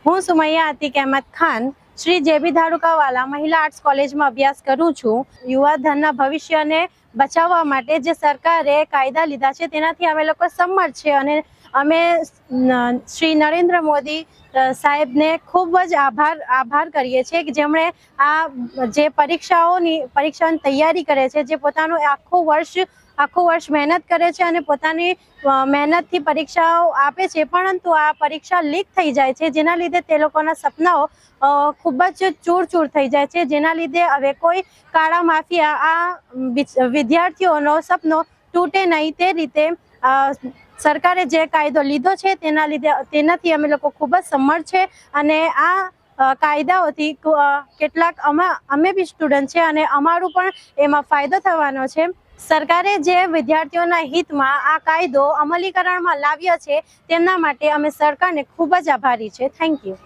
હું સુમૈયા અતીક અહેમદ ખાન શ્રી જેબી ધારુકાવાલા મહિલા આર્ટ્સ કોલેજમાં અભ્યાસ કરું છું। યુવાધનના ભવિષ્યને બચાવવા માટે જે સરકારે કાયદા લીધા છે તેનાથી અમે લોકો સંમત છે અને અમે શ્રી નરેન્દ્ર મોદી સાહેબને ખૂબ જ આભાર કરીએ છીએ કે જેમણે આ જે પરીક્ષાની તૈયારી કરે છે, જે પોતાનું આખું વર્ષ મહેનત કરે છે અને પોતાની મહેનતથી પરીક્ષાઓ આપે છે, પરંતુ આ પરીક્ષા લીક થઈ જાય છે, જેના લીધે તે લોકોના સપનાઓ ખૂબ જ ચૂર થઈ જાય છે, જેના લીધે હવે કોઈ કાળા માફિયા આ વિદ્યાર્થીઓનો સપનો તૂટે નહીં તે રીતે સરકારે જે કાયદો લીધો છે તેનાથી અમે લોકો ખૂબ જ સંમત છે અને આ કાયદાઓથી કેટલાક અમે બી સ્ટુડન્ટ છે અને અમારું પણ એમાં ફાયદો થવાનો છે। સરકારે જે વિદ્યાર્થીઓના હિતમાં આ કાયદો અમલીકરણમાં લાવ્યો છે તેમના માટે અમે સરકારને ખૂબ જ આભારી છે। Thank you.